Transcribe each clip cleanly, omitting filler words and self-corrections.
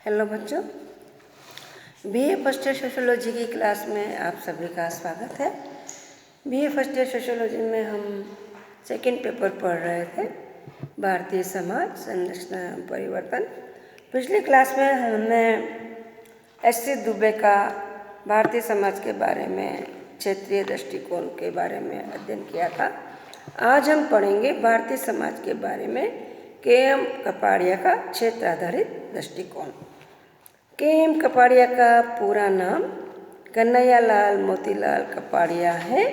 Hello बच्चों, BA first year sociology की class में आप सभी का स्वागत है। बीए फर्स्ट ईयर सोशियोलॉजी में हम सेकंड पेपर पढ़ रहे थे, भारतीय समाज संरचना एवं परिवर्तन। पिछली क्लास में हमने एस.सी. दुबे का भारतीय समाज के बारे में, क्षेत्रीय दृष्टिकोण के बारे में अध्ययन किया था। आज हम पढ़ेंगे भारतीय समाज के बारे में के.एम. कपाड़िया का क्षेत्र आधारित दृष्टिकोण। के.एम. कपाड़िया का पूरा नाम कन्हैयालाल मोतीलाल कपाड़िया है।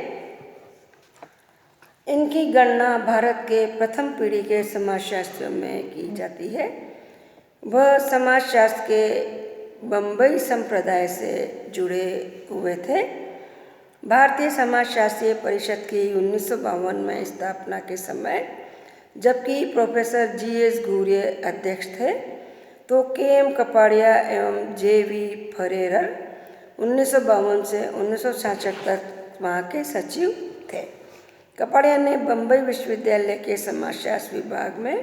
इनकी गणना भारत के प्रथम पीढ़ी के समाजशास्त्रियों में की जाती है। वह समाजशास्त्र के बम्बई संप्रदाय से जुड़े हुए थे। भारतीय समाजशास्त्रीय परिषद की 1952 में स्थापना के समय जबकि प्रोफेसर जी.एस. घुरिये अध्यक्ष थे, तो के.एम. कपाड़िया एवं जे.वी. फरेरर 1952 से 1966 तक वहाँ के सचिव थे। कपाड़िया ने बम्बई विश्वविद्यालय के समाजशास्त्र विभाग में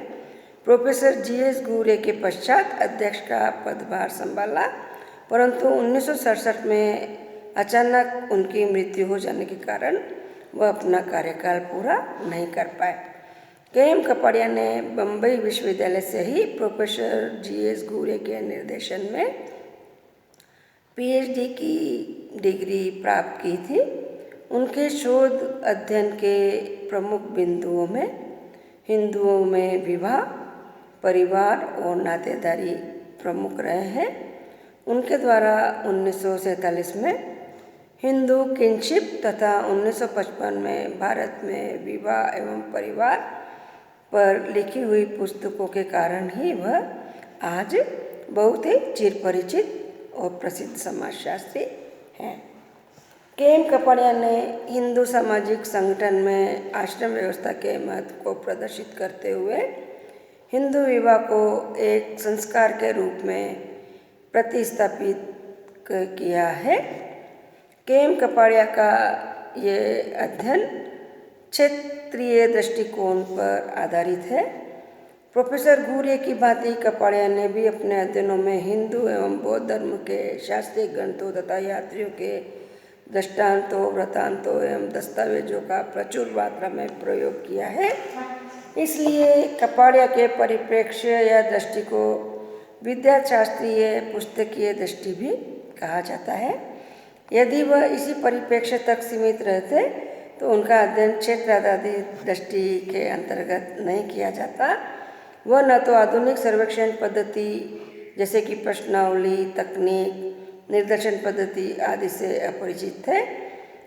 प्रोफेसर जी.एस. घुरिये के पश्चात अध्यक्ष का पदभार संभाला, परंतु 1967 में अचानक उनकी मृत्यु हो जाने के कारण वह अपना कार्यकाल पूरा नहीं कर पाए। के.एम. कपाड़िया ने बम्बई विश्वविद्यालय से ही प्रोफेसर जी.एस. घुरिये के निर्देशन में पीएचडी की डिग्री प्राप्त की थी। उनके शोध अध्ययन के प्रमुख बिंदुओं में हिंदुओं में विवाह, परिवार और नातेदारी प्रमुख रहे हैं। उनके द्वारा 1947 में हिंदू किनशिप तथा 1955 में भारत में विवाह एवं परिवार पर लिखी हुई पुस्तकों के कारण ही वह आज बहुत ही चिरपरिचित और प्रसिद्ध समाजशास्त्री हैं। के.एम. कपाड़िया ने हिंदू सामाजिक संगठन में आश्रम व्यवस्था के महत्व को प्रदर्शित करते हुए हिंदू विवाह को एक संस्कार के रूप में प्रतिस्थापित किया है। के.एम. कपाड़िया का ये अध्ययन क्षेत्रीय दृष्टिकोण पर आधारित है। प्रोफेसर घुरिये की भांति कपाड़िया ने भी अपने अध्ययनों में हिंदू एवं बौद्ध धर्म के शास्त्रीय ग्रंथों तथा यात्रियों के दृष्टांतों, वृत्तांतों एवं दस्तावेजों का प्रचुर मात्रा में प्रयोग किया है। इसलिए कपाड़िया के परिप्रेक्ष्य या दृष्टि को विद्याशास्त्रीय पुस्तकीय दृष्टि भी कहा जाता है। यदि वह इसी परिप्रेक्ष्य तक सीमित रहते तो उनका अध्ययन क्षेत्र आधारित दृष्टि के अंतर्गत नहीं किया जाता। वह न तो आधुनिक सर्वेक्षण पद्धति जैसे कि प्रश्नावली, तकनीक, निर्देशन पद्धति आदि से अपरिचित थे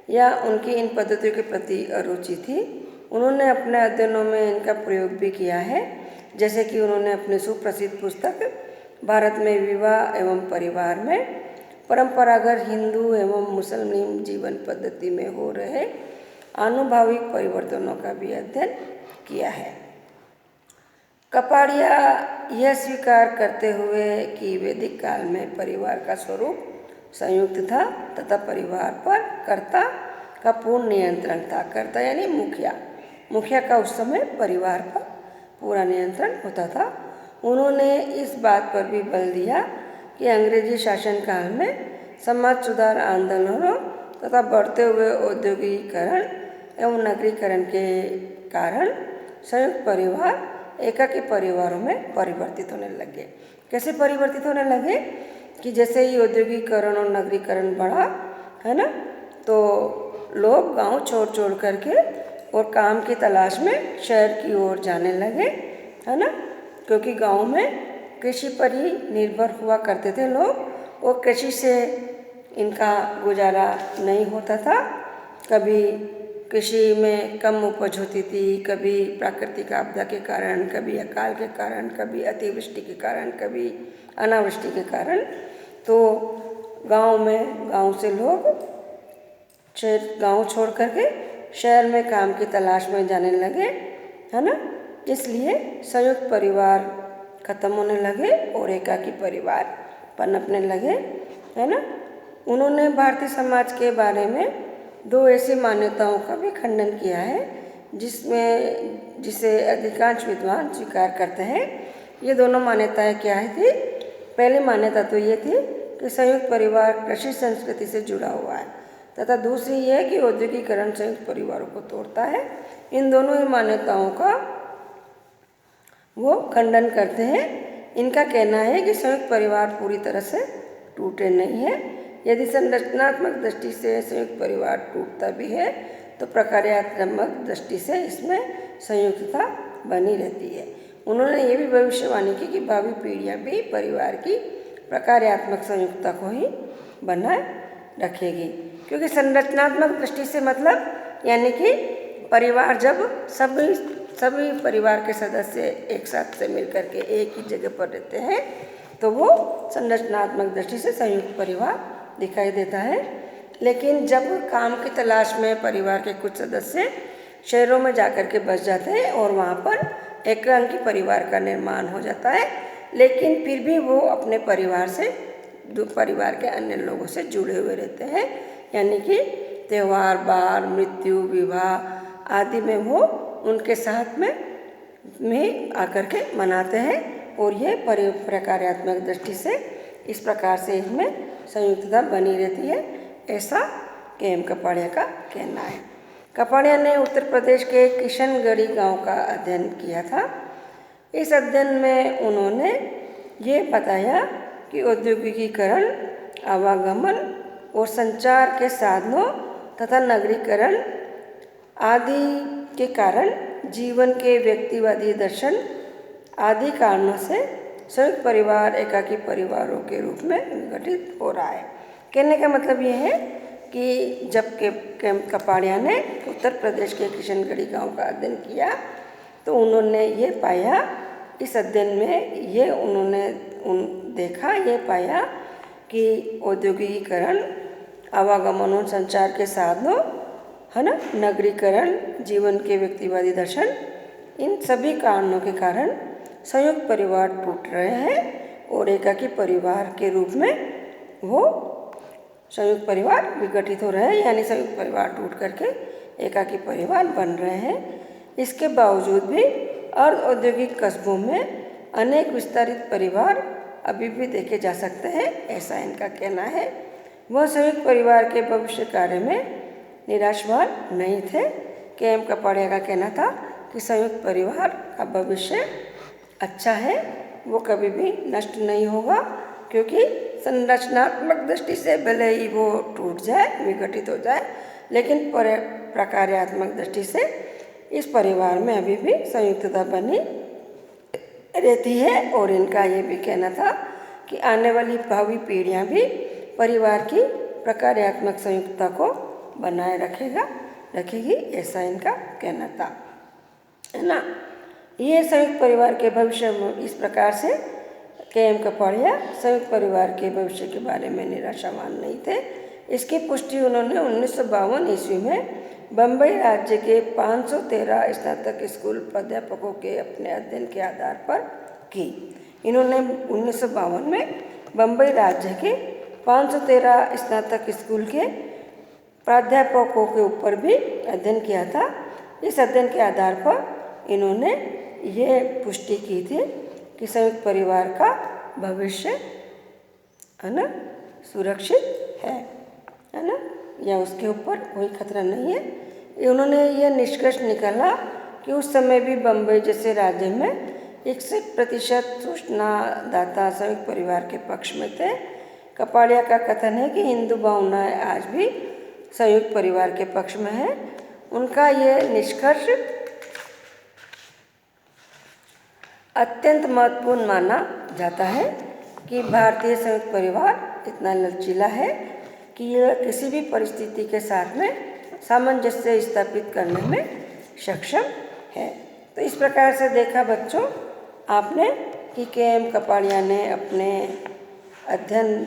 या उनकी इन पद्धतियों के प्रति अरुचि थी। उन्होंने अपने अध्ययनों में इनका प्रयोग भी किया है, जैसे कि उन्होंने अपनी सुप्रसिद्ध पुस्तक भारत में विवाह एवं परिवार में परंपरागत हिंदू एवं मुस्लिम जीवन पद्धति में हो रहे आनुभाविक परिवर्तनों का भी अध्ययन किया है। कपाड़िया यह स्वीकार करते हुए कि वैदिक काल में परिवार का स्वरूप संयुक्त था तथा परिवार पर कर्ता का पूर्ण नियंत्रण था। कर्ता यानी मुखिया का उस समय परिवार पर पूरा नियंत्रण होता था। उन्होंने इस बात पर भी बल दिया कि अंग्रेजी शासन काल में समाज सुधार आंदोलनों तथा बढ़ते हुए औद्योगिकीकरण एवं नगरीकरण के कारण संयुक्त परिवार एकाकी परिवारों में परिवर्तित होने लगे। कैसे परिवर्तित होने लगे कि जैसे ही औद्योगिकीकरण और नगरीकरण बढ़ा, है ना, तो लोग गांव छोड़ करके और काम की तलाश में शहर की ओर जाने लगे, है ना, क्योंकि गांव में कृषि पर ही निर्भर हुआ करते थे लोग और कृषि से इनका गुजारा नहीं होता था। कभी कृषि में कम उपज होती थी, कभी प्राकृतिक आपदा के कारण, कभी अकाल के कारण, कभी अतिवृष्टि के कारण, कभी अनावृष्टि के कारण। तो गांव से लोग गांव छोड़ करके शहर में काम की तलाश में जाने लगे, है ना। इसलिए संयुक्त परिवार खत्म होने लगे और एकाकी परिवार पनपने लगे, है ना। उन्होंने भारतीय समाज के बारे में दो ऐसी मान्यताओं का भी खंडन किया है जिसे अधिकांश विद्वान स्वीकार करते हैं। ये दोनों मान्यताएं क्या थी पहली मान्यता तो ये थी कि संयुक्त परिवार कृषि संस्कृति से जुड़ा हुआ है, तथा दूसरी ये है कि औद्योगिकरण संयुक्त परिवारों को तोड़ता है। इन दोनों ही मान्यताओं का वो खंडन करते हैं। इनका कहना है कि संयुक्त परिवार पूरी तरह से टूटे नहीं है। यदि संरचनात्मक दृष्टि से संयुक्त परिवार टूटता भी है तो प्रकार्यात्मक दृष्टि से इसमें संयुक्तता बनी रहती है। उन्होंने ये भी भविष्यवाणी की कि भावी पीढ़ियाँ भी परिवार की प्रकार्यात्मक संयुक्तता को ही बनाए रखेगी, क्योंकि संरचनात्मक दृष्टि से मतलब यानी कि परिवार जब सभी परिवार के सदस्य एक साथ से मिलकर के एक ही जगह पर रहते हैं तो वो संरचनात्मक दृष्टि से संयुक्त परिवार दिखाई देता है। लेकिन जब काम की तलाश में परिवार के कुछ सदस्य शहरों में जाकर के बस जाते हैं और वहाँ पर एकांकी परिवार का निर्माण हो जाता है, लेकिन फिर भी वो अपने परिवार से परिवार के अन्य लोगों से जुड़े हुए रहते हैं, यानी कि त्यौहार, बार, मृत्यु, विवाह आदि में वो उनके साथ में आकर के मनाते हैं। और ये प्रकार्यात्मक दृष्टि से इस प्रकार से इसमें संयुक्तता बनी रहती है, ऐसा के.एम. कपाड़िया का कहना है। कपाड़िया ने उत्तर प्रदेश के किशनगढ़ी गांव का अध्ययन किया था। इस अध्ययन में उन्होंने ये बताया कि औद्योगिकीकरण, आवागमन और संचार के साधनों तथा नगरीकरण आदि के कारण जीवन के व्यक्तिवादी दर्शन आदि कारणों से संयुक्त परिवार एकाकी परिवारों के रूप में विघटित हो रहा है। कहने का मतलब ये है कि जब के.एम. कपाड़िया ने उत्तर प्रदेश के किशनगढ़ी गांव का अध्ययन किया तो उन्होंने ये पाया, इस अध्ययन में ये उन्होंने ये पाया कि औद्योगिकीकरण, आवागमन और संचार के साधनों, है ना, नगरीकरण, जीवन के व्यक्तिवादी दर्शन, इन सभी कारणों के कारण संयुक्त परिवार टूट रहे हैं और एकाकी परिवार के रूप में वो संयुक्त परिवार विघटित हो रहे हैं, यानी संयुक्त परिवार टूट करके एकाकी परिवार बन रहे हैं। इसके बावजूद भी अर्ध औद्योगिक कस्बों में अनेक विस्तारित परिवार अभी भी देखे जा सकते हैं, ऐसा इनका कहना है। वह संयुक्त परिवार के भविष्य कार्य में निराशवान नहीं थे। के.एम. कपाड़िया का कहना था कि संयुक्त परिवार का भविष्य अच्छा है, वो कभी भी नष्ट नहीं होगा, क्योंकि संरचनात्मक दृष्टि से भले ही वो टूट जाए, विघटित हो जाए, लेकिन प्रकार्यात्मक दृष्टि से इस परिवार में अभी भी संयुक्तता बनी रहती है। और इनका ये भी कहना था कि आने वाली भावी पीढ़ियाँ भी परिवार की प्रकार्यात्मक संयुक्तता को बनाए रखेगी, ऐसा इनका कहना था, है ना। ये संयुक्त परिवार के भविष्य में इस प्रकार से के.एम. कपाड़िया संयुक्त परिवार के भविष्य के बारे में निराशावान नहीं थे। इसकी पुष्टि उन्होंने 1952 ईस्वी में बम्बई राज्य के 513 स्नातक स्कूल प्राध्यापकों के अपने अध्ययन के आधार पर की। इन्होंने 1952 में बम्बई राज्य के 513 स्नातक स्कूल के प्राध्यापकों के ऊपर भी अध्ययन किया था। इस अध्ययन के आधार पर इन्होंने ये पुष्टि की थी कि संयुक्त परिवार का भविष्य, है ना, सुरक्षित है ना, या उसके ऊपर कोई खतरा नहीं है। उन्होंने ये निष्कर्ष निकाला कि उस समय भी बम्बई जैसे राज्य में 61% सूचनादाता संयुक्त परिवार के पक्ष में थे। कपाड़िया का कथन है कि हिंदू भावनाएं आज भी संयुक्त परिवार के पक्ष में है। उनका ये निष्कर्ष अत्यंत महत्वपूर्ण माना जाता है कि भारतीय संयुक्त परिवार इतना लचीला है कि यह किसी भी परिस्थिति के साथ में सामंजस्य स्थापित करने में सक्षम है। तो इस प्रकार से देखा बच्चों आपने कि के.एम. कपाड़िया ने अपने अध्ययन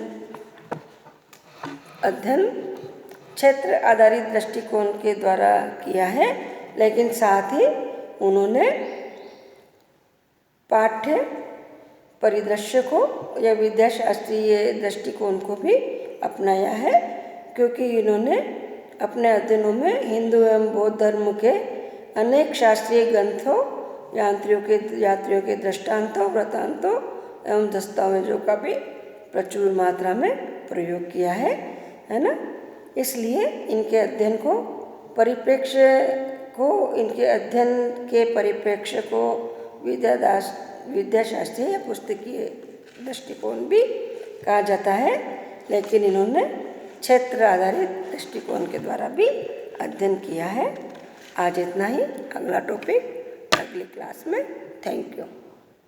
क्षेत्र आधारित दृष्टिकोण के द्वारा किया है, लेकिन साथ ही उन्होंने पाठ्य परिदृश्य को या विद्याशास्त्रीय दृष्टिकोण को भी अपनाया है, क्योंकि इन्होंने अपने अध्ययनों में हिंदू एवं बौद्ध धर्म के अनेक शास्त्रीय ग्रंथों, यात्रियों के दृष्टांतों, वृत्तांतों एवं दस्तावेजों का भी प्रचुर मात्रा में प्रयोग किया है ना। इसलिए इनके अध्ययन को इनके अध्ययन के परिप्रेक्ष्य को विद्याशास्त्रीय या पुस्तकीय दृष्टिकोण भी कहा जाता है, लेकिन इन्होंने क्षेत्र आधारित दृष्टिकोण के द्वारा भी अध्ययन किया है। आज इतना ही, अगला टॉपिक अगली क्लास में। Thank you.